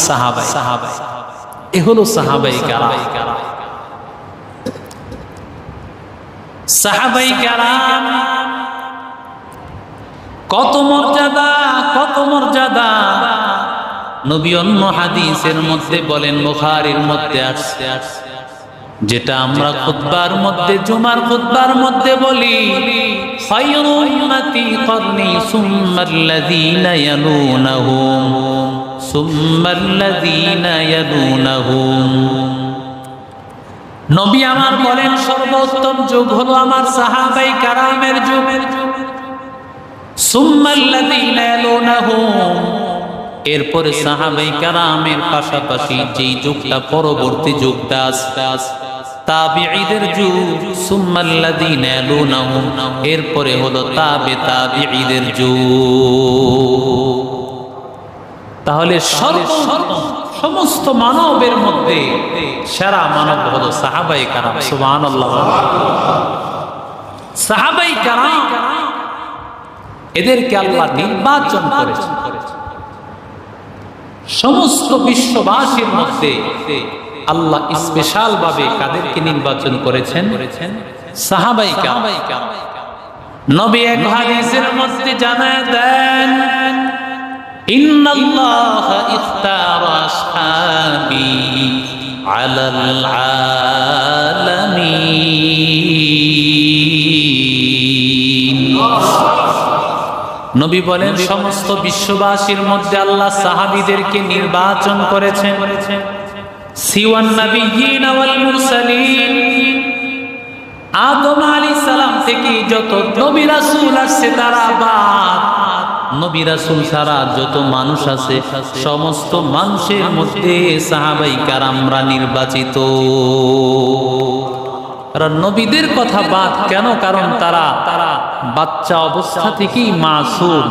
সাহাবাই এ হলো সাহাবাই কারাম। সাহাবাই কারাম কত মর্যাদা, কত মর্যাদা। নবী অন্য হাদিসের মধ্যে বলেন, বুখারীর মধ্যে আসছে, যেটা আমরা খুতবার মধ্যে, জুমার খুতবার মধ্যে বলি, খায়রু উম্মতি করনি সুম্মাল্লাযীনা ইয়ালুনাহুম সুম্মাল্লাযীনা ইয়ালুনাহুম। নবী আমার বলেন সর্বোত্তম যুগ হলো আমার সাহাবায়ে কেরামের যুগ। সুম্মাল্লাযীনা ইয়ালুনাহুম, এরপরে সাহাবায়ে কেরামের পাশাপাশি যেই যুগটা পরবর্তী যুগটা তাবিঈদের যুগ। সুম্মাল্লাযীনা ইয়ালুনাহুম, এরপরে হলো তাবিঈদের যুগ। তাহলে সমস্ত মানবের মধ্যে সেরা মানব হলো সাহাবায়ে কেরাম। সুবহানাল্লাহ। সাহাবায়ে কেরাম এদেরকে আল্লাহ নির্বাচন করেছেন। সমস্ত বিশ্ববাসীর মধ্যে আল্লাহ স্পেশাল ভাবে কাদেরকে নির্বাচন করেছেন? সাহাবায়ে কেরাম। নবী এক হাদিসের মধ্যে জানায় দেন, ইন্নাল্লাহা ইখতারা আসহাবি আলাল আলামিন। নবী বলেন সমস্ত বিশ্ববাসীর মধ্যে আল্লাহ সাহাবীদেরকে নির্বাচন করেছেন। সিওয়ান নাবিয়্যিন ওয়াল মুরসালিন, আদম আলাইহিস সালাম থেকে যত নবী রাসূল আসছে তারা বাদ, নবী রাসূল ছাড়া যত মানুষ আছে সমস্ত মানুষের মধ্যে সাহাবায়ে কেরামরা নির্বাচিত। কারণ নবীদের কথা বাদ কেন? কারণ তারা বাচ্চা অবস্থা থেকেই মাসুম,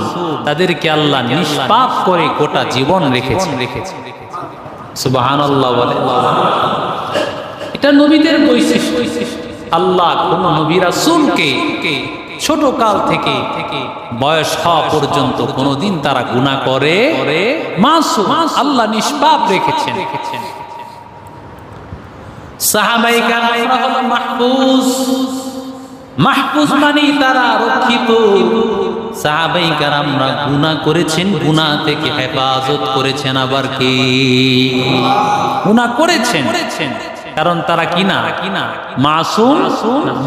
তাদেরকে আল্লাহ নিষ্পাপ করে গোটা জীবন রেখেছেন। সুবহানাল্লাহ বলে, এটা নবীদের বৈশিষ্ট্য। আল্লাহ কোন নবী রাসূলকে ছোট কাল থেকে বয়স হওয়া পর্যন্ত কোনদিন তারা গুনাহ করে মাসুম, আল্লাহ নিষ্পাপ রেখেছেন। সাহাবায়ে কেরামরা হলো মাহফুজ। মাহফুজ মানে তারা রক্ষিত। সাহাবায়ে কেরামরা গুনাহ করেছেন, গুনাহ থেকে হেফাজত করেছেন। আবার কি গুনাহ করেছেন? কারণ তারা কিনা মাসুম।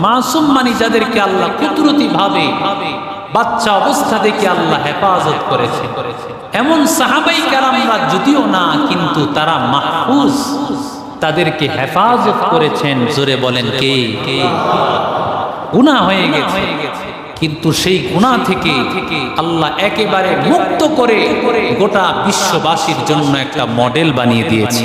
মাসুম মানে যাদেরকে আল্লাহ কুদরতি ভাবে বাচ্চা অবস্থা থেকে আল্লাহ হেফাজত করেছে। এমন সাহাবায়ে কেরামরা যদিও না, কিন্তু তারা মাহফুজ, তাদেরকে হেফাজত করেছেন। জোরে বলেন কে? গুনাহ হয়ে গেছে, কিন্তু সেই গুনাহ থেকে আল্লাহ একেবারে মুক্ত করে গোটা বিশ্ববাসীর জন্য একটা মডেল বানিয়ে দিয়েছে।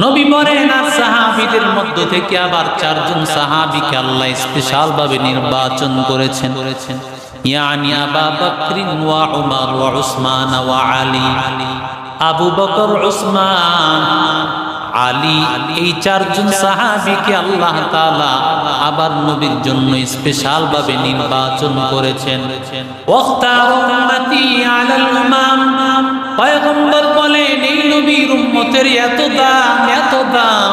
নবী বলেন আর সাহাবীদের মধ্য থেকে আবার 4 জন সাহাবীকে আল্লাহ স্পেশাল ভাবে নির্বাচন করেছেন। ইয়ানি আবু বকর ওয়া উমর ওয়া উসমান ওয়া আলী। আবু বকর, উসমান, আলী, এই 4 জন সাহাবীকে আল্লাহ তাআলা আবার নবীর জন্য স্পেশাল ভাবে নির্বাচন করেছেন। ওয়াখতার উম্মতি আলাল উমাম, পয়গম্বর বলেন এই নবীর উম্মতের এত দাম, এত দাম।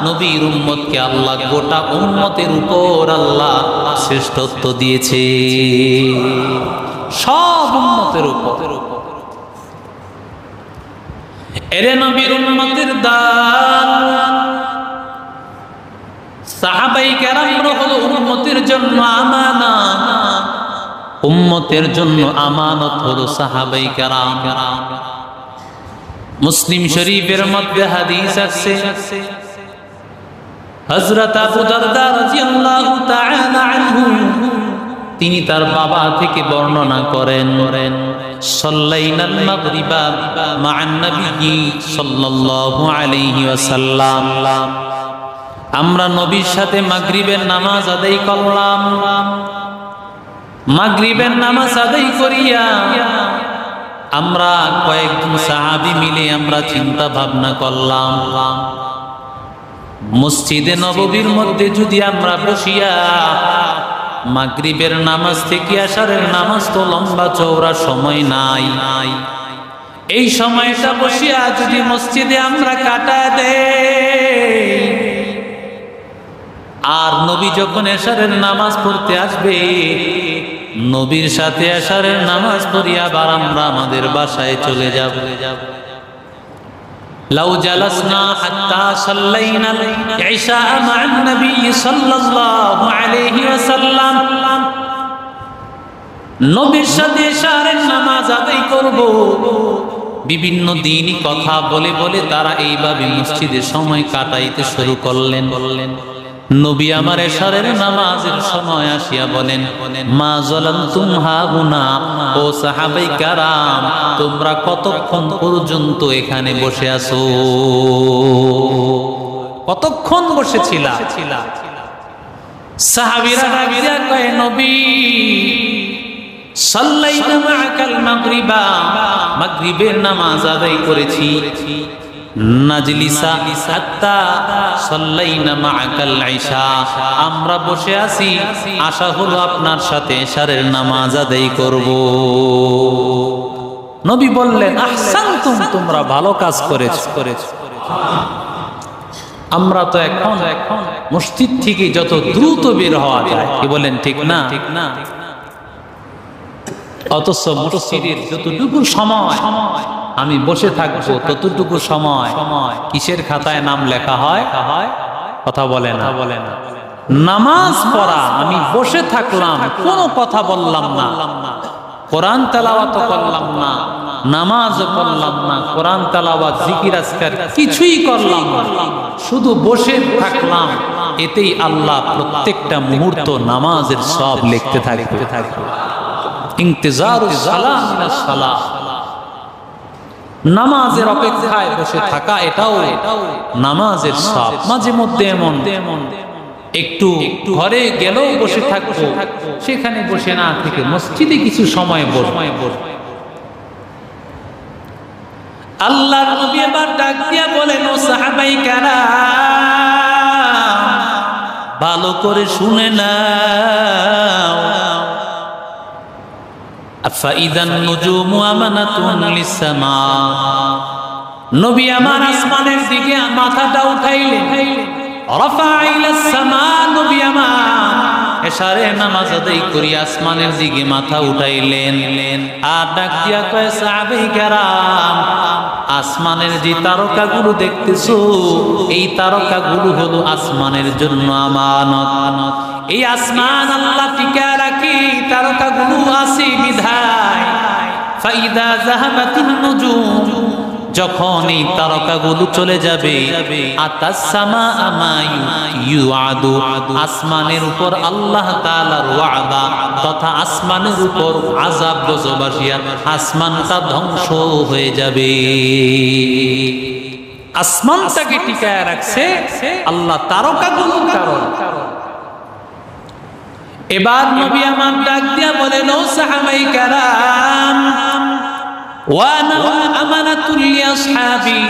নবীর উম্মতকে আল্লাহ গোটা উম্মতের উপর আল্লাহ শ্রেষ্ঠত্ব দিয়েছে, সব উম্মতের উপর। এরে নবীর উম্মতের দান। সাহাবায়ে কেরামরা হলো উম্মতের জন্য আমানত। উম্মতের জন্য আমানত হলো সাহাবায়ে কেরাম। মুসলিম শরীফের মধ্যে হাদিস আছে, হযরত আবু দারদা রাদিয়াল্লাহু তাআলা আনহু তিনি তার বাবা থেকে বর্ণনা করেন, সাল্লাইনাল মাগরিবা মা'আন নবী সাল্লাল্লাহু আলাইহি ওয়াসাল্লাম, আমরা নবীর সাথে মাগরিবের নামাজ আদায় করলাম। মাগরিবের নামাজ আদায় করিয়া আমরা কয়েকজন সাহাবী মিলে আমরা চিন্তা ভাবনা করলাম, মসজিদে নববীর মধ্যে যদি আমরা বসিয়া মাগরিবের নামাজ থেকে আশারের নামাজ তো লম্বা চওড়া সময় নাই, এই সময়টা বসিয়া যদি মসজিদে আমরা কাটা দেই, আর নবী যখন এশারের নামাজ পড়তে আসবে, নবীর সাথে এশারের নামাজ পড়িয়া আবার আমরা আমাদের বাসায় চলে যাব। লাউ জালাসনা হাত্তা সাল্লাইনাল ইশা মা'আন নবী সাল্লাল্লাহু আলাইহি ওয়াসাল্লাম, নবীর সাথে এশারের নামাজ আদায় করব। বিভিন্ন দিনই কথা বলে বলে তারা এইভাবে মসজিদে সময় কাটাইতে শুরু করলেন। নবী আমার এশারের নামাজের সময় আসিয়া বলেন, মা যালামতুম হাগুনা, ও সাহাবায়ে কেরাম তোমরা কতক্ষণ পর্যন্ত এখানে বসে আছো? কতক্ষণ বসেছিলা? সাহাবীরা ডাকিয়া কয়, নবী সাল্লাইনা মা'আকাল মাগরিবা, মাগরিবের নামাজ আদায় করেছি। নাজলিসা হাত্তা সাল্লাইনা মা'আকাল ইশা, আমরা বসে আছি, আশা হলো আপনার সাথে এশারের নামাজ আদায় করব। নবী বললেন, আহসানতুম, তোমরা ভালো কাজ করেছো। আমরা তো এখন মসজিদ থেকে যত দ্রুত বের হওয়া যায়, কি বলেন, ঠিক না? অথচ মসজিদের যতটুকু সময় আমি বসে থাকবো, ততটুকু সময় কিসের খাতায় নাম লেখা হয়? কথা বলে না। নামাজ পড়া, আমি বসে থাকলাম, কোনো কথা বললাম না, কোরআন তেলাওয়াত করলাম না, নামাজ পড়লাম না, কোরআন তেলাওয়াত জিকির আজকার কিছুই করলাম না, শুধু বসে থাকলাম, এতেই আল্লাহ প্রত্যেকটা মুহূর্ত নামাজের সব লিখতে থাকবে। ইন্তেজারুস সালাহ মিনাস সালাহ, নামাজের অপেক্ষায় বসে থাকা, এটাও নামাজের সব। মাঝে মধ্যে এমন একটু ঘরে গেলেও বসে থাকবো, সেখানে বসে না থেকে মসজিদে কিছু সময় বসবো। আল্লাহর নবী এবার ডাক দিয়া বলেন, ও সাহাবায়ে কেরাম ভালো করে শুনে নাও, ফাইদান নুজুমু আমানাতুন লিসসামা, নবী আমার আসমানের দিকে মাথাটা উঠাইলেন। রাফা ইলাস সামা, নবী আমার এশারে নামাজ আদায় করি আসমানের দিকে মাথা উঠাইলেন। আর ডাক দিয়া কয়, সাহাবায়ে কেরাম আসমানের যে তারকাগুলো দেখতেছো, এই তারকাগুলো হলো আসমানের জন্য আমানত। এই আসমান আল্লাহ টিকা রাখি, তারকাগুলো আছে বিধায়। ফাইদা যাহাবাতিন নুজুম, যখন এই তারকাগুলো চলে যাবে, আতাস সামা আমা ইউআদু, আসমানের উপর আল্লাহ তাআলার ওয়াদা তথা আসমানের উপর আযাব গজব আসিয়া আসমানটা ধ্বংস হয়ে যাবে। আসমানটাকে টিকায় রাখছে আল্লাহ তারকাগুলোর কারণ। এবার নবী আমার ডাক দিয়া বলেন, ও সাহাবায়ে কেরাম ওয়ানা আমানাতুল লিআসহাবি,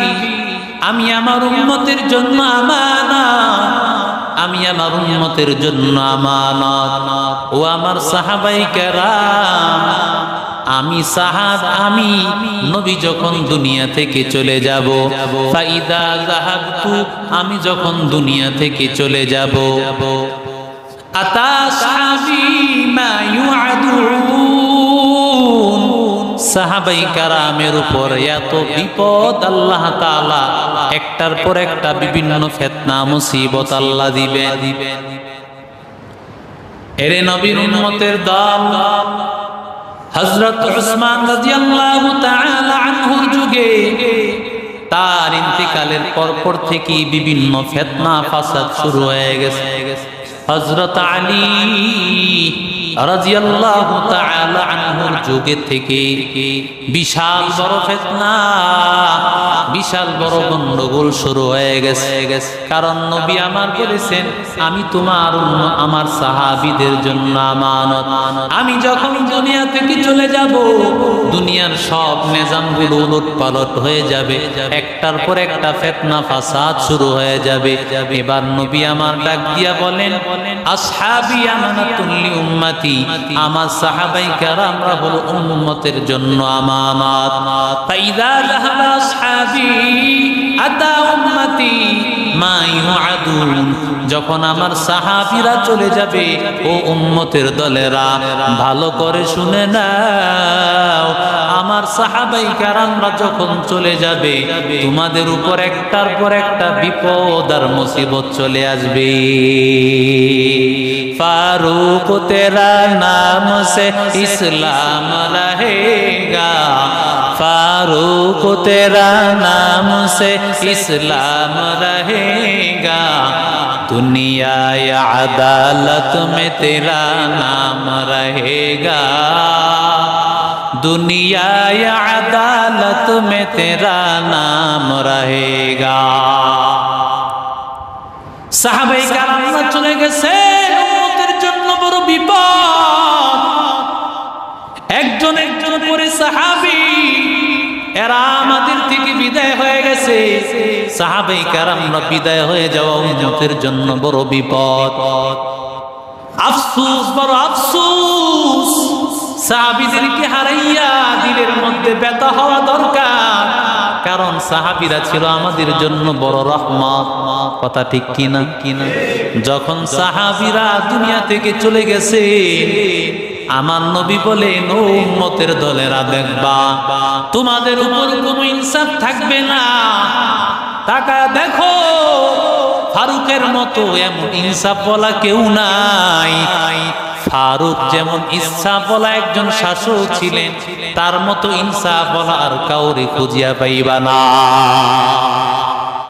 আমি আমার উম্মতের জন্য আমানত, আমি আমার উম্মতের জন্য আমানত। ও আমার সাহাবায়ে কেরাম, আমি নবী যখন দুনিয়া থেকে চলে যাব, ফাইদা যাহাবতু, আমি যখন দুনিয়া থেকে চলে যাব, আতাসহাবি মা ইউআদুন, সাহাবায়ে কেরামের উপর এত বিপদ আল্লাহ তাআলা একটার পর একটা বিভিন্ন ফিতনা মুসিবত আল্লাহ দিবেন। এরে নবীর উম্মতের দল, হযরত উসমান রাদিয়াল্লাহু তাআলা আনহুর যুগে, তার ইন্তিকালের পরপর থেকে বিভিন্ন ফিতনা ফাসাদ শুরু হয়ে গেছে। হযরত আলী রাদিয়াল্লাহু তাআলা আনহুর যুগে থেকে বিশাল বড় ফিতনা, বিশাল বড় গন্ডগোল শুরু হয়ে গেছে। কারণ নবী আমার বলেছেন, আমি তোমার আমার সাহাবীদের জন্য আমানত। আমি যখন দুনিয়া থেকে চলে যাব, দুনিয়ার সব নিজামগুলো উলটপালট হয়ে যাবে, একটার পর একটা ফিতনা ফাসাদ শুরু হয়ে যাবে। এবার নবী আমার ডাক দিয়া বলেন, আসহাবি আমানাতুল লি উম্মতি, আমার সাহাবায়ে কেরামরা হলো উম্মতের জন্য আমানত। ফাইদা যাহাবা আসহাবি আতা উম্মতি মা ইউআদুন, যখন আমার সাহাবীরা চলে যাবে, ও উম্মতের দলেরা ভালো করে শুনে নাও, আমার সাহাবায়ে কেরামরা যখন চলে যাবে, তোমাদের উপর একটার পর একটা বিপদ আর মুসিবত চলে আসবে। फारूक तेरा नाम से इस्लाम रहेगा, फारूक तेरा नाम से इस्लाम रहेगा, दुनिया या अदालत में तेरा नाम रहेगा, दुनिया या अदालत में तेरा नाम रहेगा। সাহাবায়ে কেরামরা চলে গেছে, উম্মতের জন্য বড় বিপদ। একজন একজন করে সাহাবী এরা আমাদের থেকে বিদায় হয়ে গেছে। সাহাবায়ে কেরামরা বিদায় হয়ে যাওয়া উম্মতের জন্য বড় বিপদ। আফসোস, বড় আফসোস। সাহাবীদেরকে হারাইয়া দিলের মধ্যে ব্যথা হওয়া দরকার, কারণ সাহাবীরা ছিল আমাদের জন্য বড় রহমত। কথা ঠিক কিনা? যখন সাহাবীরা দুনিয়া থেকে চলে গেছে, আমার নবী বলেন, ও উম্মতের দলেরা, দেখবা তোমাদের উপর কোনো ইনসাফ থাকবে না। তাকায় দেখো, ফারুকের মতো এমন ইনসাফ বলা কেউ নাই। ফারুক যেমন ইনসাফ বলা একজন শাসক ছিলেন, তার মতো ইনসাফ বলা আর কাউরে খুঁজিয়া পাইবা না।